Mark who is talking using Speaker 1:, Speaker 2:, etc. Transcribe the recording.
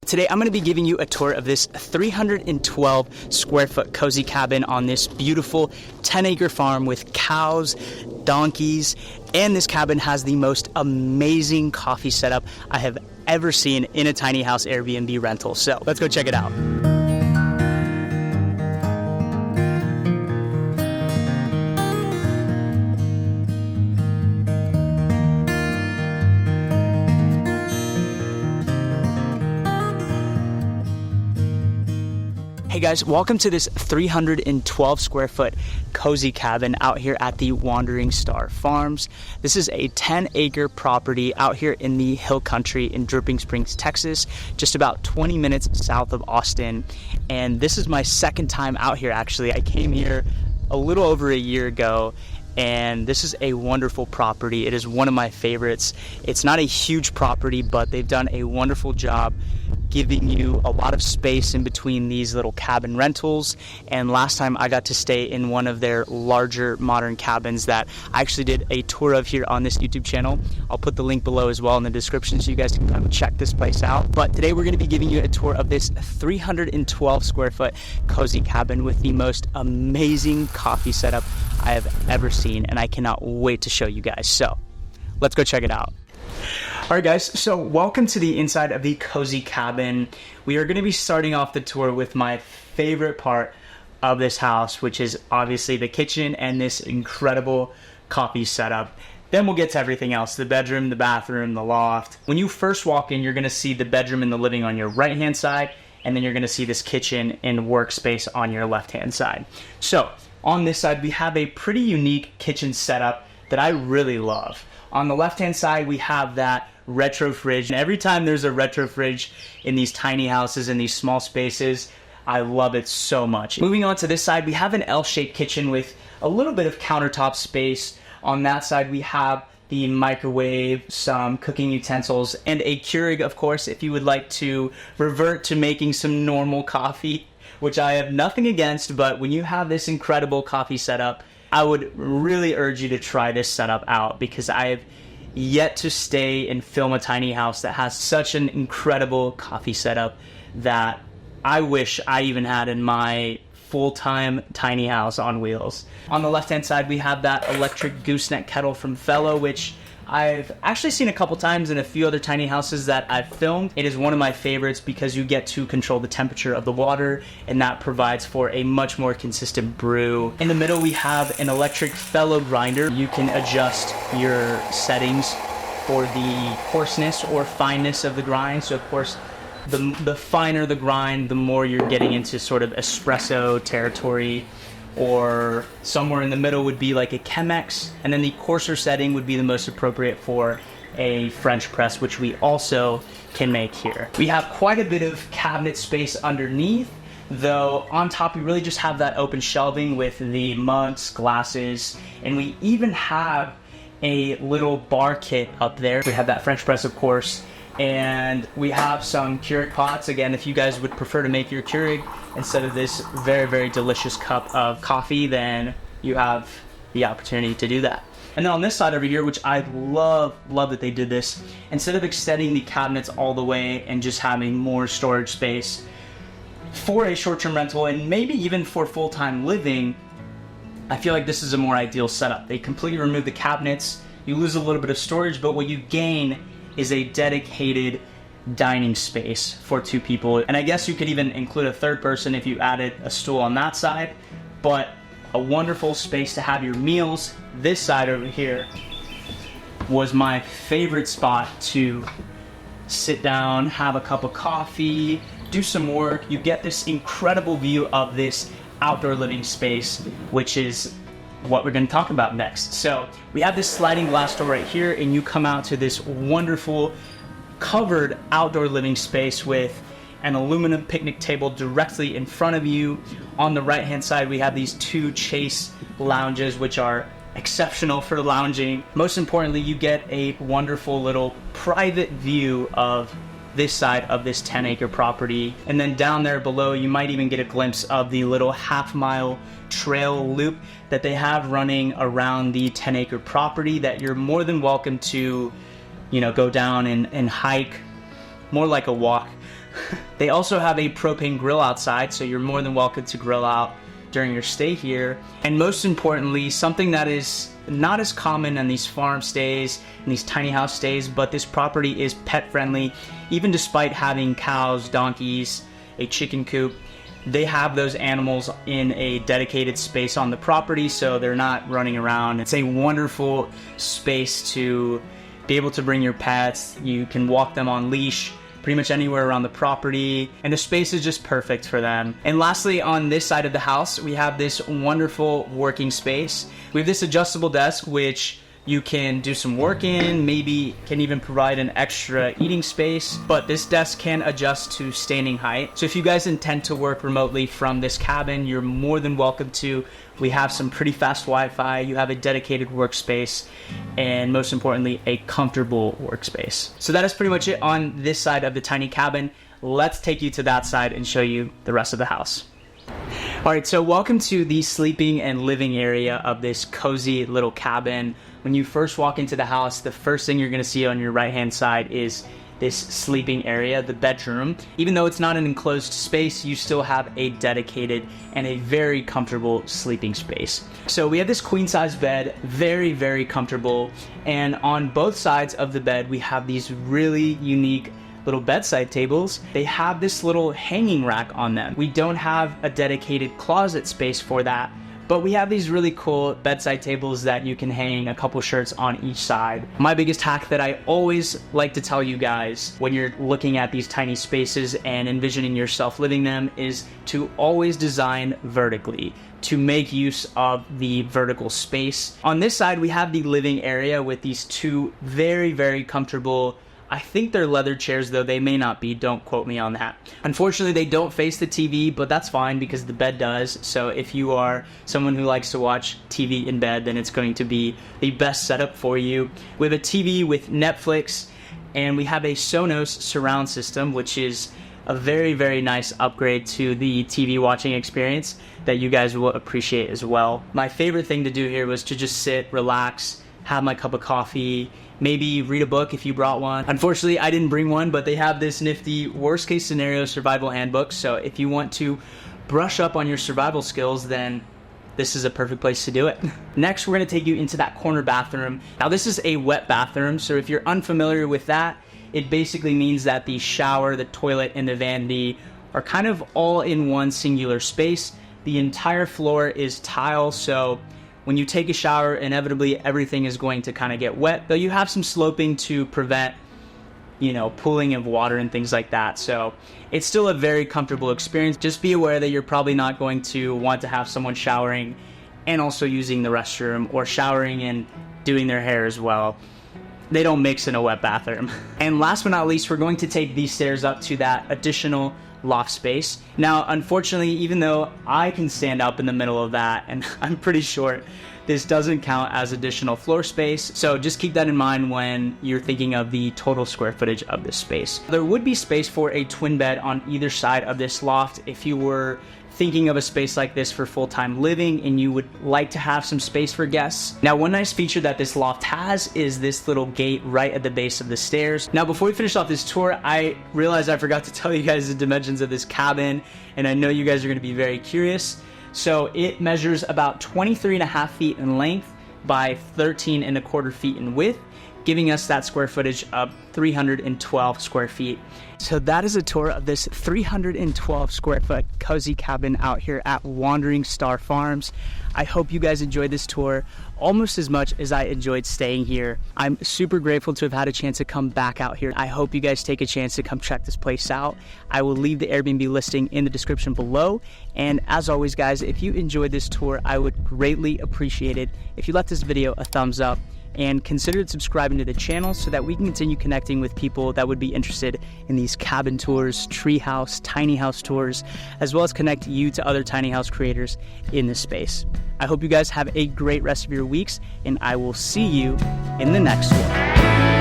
Speaker 1: Today I'm going to be giving you a tour of this 312 square foot cozy cabin on this beautiful 10-acre farm with cows, donkeys, and this cabin has the most amazing coffee setup I have ever seen in a tiny house Airbnb rental. So let's go check it out. Hey guys, welcome to this 312 square foot cozy cabin out here at the Wandering Star Farms. This is a 10-acre property out here in the hill country in Dripping Springs, Texas, just about 20 minutes south of Austin. And this is my second time out here actually. I came here a little over a year ago, and this is a wonderful property. It is one of my favorites. It's not a huge property, but they've done a wonderful job giving you a lot of space in between these little cabin rentals. And last time I got to stay in one of their larger modern cabins that I actually did a tour of here on this YouTube channel. I'll put the link below as well in the description so you guys can come check this place out. But today we're going to be giving you a tour of this 312 square foot cozy cabin with the most amazing coffee setup I have ever seen, and I cannot wait to show you guys. So let's go check it out. Alright guys, so welcome to the inside of the cozy cabin. We are going to be starting off the tour with my favorite part of this house, which is obviously the kitchen and this incredible coffee setup. Then we'll get to everything else, the bedroom, the bathroom, the loft. When you first walk in, you're going to see the bedroom and the living on your right hand side, and then you're going to see this kitchen and workspace on your left hand side. So on this side, we have a pretty unique kitchen setup that I really love. On the left hand side, we have that retro fridge, and every time there's a retro fridge in these tiny houses in these small spaces, I love it so much. Moving on to this side, we have an L-shaped kitchen with a little bit of countertop space. On that side, we have the microwave, some cooking utensils, and a Keurig, of course, if you would like to revert to making some normal coffee, which I have nothing against. But when you have this incredible coffee setup, I would really urge you to try this setup out, because I have yet to stay and film a tiny house that has such an incredible coffee setup that I wish I even had in my full-time tiny house on wheels. On the left-hand side, we have that electric gooseneck kettle from Fellow, which I've actually seen a couple times in a few other tiny houses that I've filmed. It is one of my favorites because you get to control the temperature of the water, and that provides for a much more consistent brew. In the middle, we have an electric Fellow grinder. You can adjust your settings for the coarseness or fineness of the grind. So of course, the finer the grind, the more you're getting into sort of espresso territory, or somewhere in the middle would be like a Chemex, and then the coarser setting would be the most appropriate for a French press, which we also can make here. We have quite a bit of cabinet space underneath, though on top we really just have that open shelving with the mugs, glasses, and we even have a little bar kit up there. We have that French press, of course, and we have some Keurig pots. Again, if you guys would prefer to make your Keurig instead of this very, very delicious cup of coffee, then you have the opportunity to do that. And then on this side over here, which I love that they did this, instead of extending the cabinets all the way and just having more storage space for a short-term rental and maybe even for full-time living, I feel like this is a more ideal setup. They completely remove the cabinets, you lose a little bit of storage, but what you gain is a dedicated dining space for two people. And I guess you could even include a third person if you added a stool on that side, but a wonderful space to have your meals. This side over here was my favorite spot to sit down, have a cup of coffee, do some work. You get this incredible view of this outdoor living space, which is what we're going to talk about next. So we have this sliding glass door right here, and you come out to this wonderful covered outdoor living space with an aluminum picnic table directly in front of you. On the right hand side, we have these two Chase lounges, which are exceptional for lounging. Most importantly, you get a wonderful little private view of this side of this 10-acre property. And then down there below, you might even get a glimpse of the little half-mile trail loop that they have running around the 10-acre property that you're more than welcome to, you know, go down and hike, more like a walk, They also have a propane grill outside, so you're more than welcome to grill out during your stay here. And most importantly, something that is not as common in these farm stays and these tiny house stays, but this property is pet friendly. Even despite having cows, donkeys, a chicken coop, they have those animals in a dedicated space on the property, so they're not running around. It's a wonderful space to be able to bring your pets. You can walk them on leash pretty much anywhere around the property, and the space is just perfect for them. And lastly, on this side of the house, we have this wonderful working space. We have this adjustable desk, which you can do some work in, maybe can even provide an extra eating space, but this desk can adjust to standing height. So if you guys intend to work remotely from this cabin, you're more than welcome to. We have some pretty fast Wi-Fi, you have a dedicated workspace, and most importantly, a comfortable workspace. So that is pretty much it on this side of the tiny cabin. Let's take you to that side and show you the rest of the house. All right, so welcome to the sleeping and living area of this cozy little cabin. When you first walk into the house, the first thing you're gonna see on your right-hand side is this sleeping area, the bedroom. Even though it's not an enclosed space, you still have a dedicated and a very comfortable sleeping space. So we have this queen size bed, very, very comfortable. And on both sides of the bed, we have these really unique little bedside tables. They have this little hanging rack on them. We don't have a dedicated closet space for that, but we have these really cool bedside tables that you can hang a couple shirts on each side. My biggest hack that I always like to tell you guys when you're looking at these tiny spaces and envisioning yourself living them is to always design vertically, to make use of the vertical space. On this side, we have the living area with these two very, very comfortable, I think they're leather chairs, though they may not be, don't quote me on that. Unfortunately, they don't face the TV, but that's fine because the bed does. So if you are someone who likes to watch TV in bed, then it's going to be the best setup for you. We have a TV with Netflix, and we have a Sonos surround system, which is a very, very nice upgrade to the TV watching experience that you guys will appreciate as well. My favorite thing to do here was to just sit, relax, have my cup of coffee, maybe read a book if you brought one. Unfortunately, I didn't bring one, but they have this nifty worst case scenario survival handbook. So if you want to brush up on your survival skills, then this is a perfect place to do it. Next, we're gonna take you into that corner bathroom. Now this is a wet bathroom, so if you're unfamiliar with that, it basically means that the shower, the toilet, and the vanity are kind of all in one singular space. The entire floor is tile, so when you take a shower, inevitably everything is going to kind of get wet, though you have some sloping to prevent, pooling of water and things like that. So it's still a very comfortable experience. Just be aware that you're probably not going to want to have someone showering and also using the restroom, or showering and doing their hair as well. They don't mix in a wet bathroom. And last but not least, we're going to take these stairs up to that additional loft space. Now, unfortunately, even though I can stand up in the middle of that, and I'm pretty short, this doesn't count as additional floor space. So just keep that in mind when you're thinking of the total square footage of this space. There would be space for a twin bed on either side of this loft if you were thinking of a space like this for full-time living and you would like to have some space for guests. Now, one nice feature that this loft has is this little gate right at the base of the stairs. Now, before we finish off this tour, I realized I forgot to tell you guys the dimensions of this cabin, and I know you guys are gonna be very curious. So it measures about 23.5 feet in length by 13.25 feet in width, giving us that square footage of 312 square feet. So that is a tour of this 312 square foot cozy cabin out here at Wandering Star Farms. I hope you guys enjoyed this tour almost as much as I enjoyed staying here. I'm super grateful to have had a chance to come back out here. I hope you guys take a chance to come check this place out. I will leave the Airbnb listing in the description below. And as always, guys, if you enjoyed this tour, I would greatly appreciate it if you left this video a thumbs up and consider subscribing to the channel so that we can continue connecting with people that would be interested in these cabin tours, treehouse, tiny house tours, as well as connect you to other tiny house creators in this space. I hope you guys have a great rest of your weeks, and I will see you in the next one.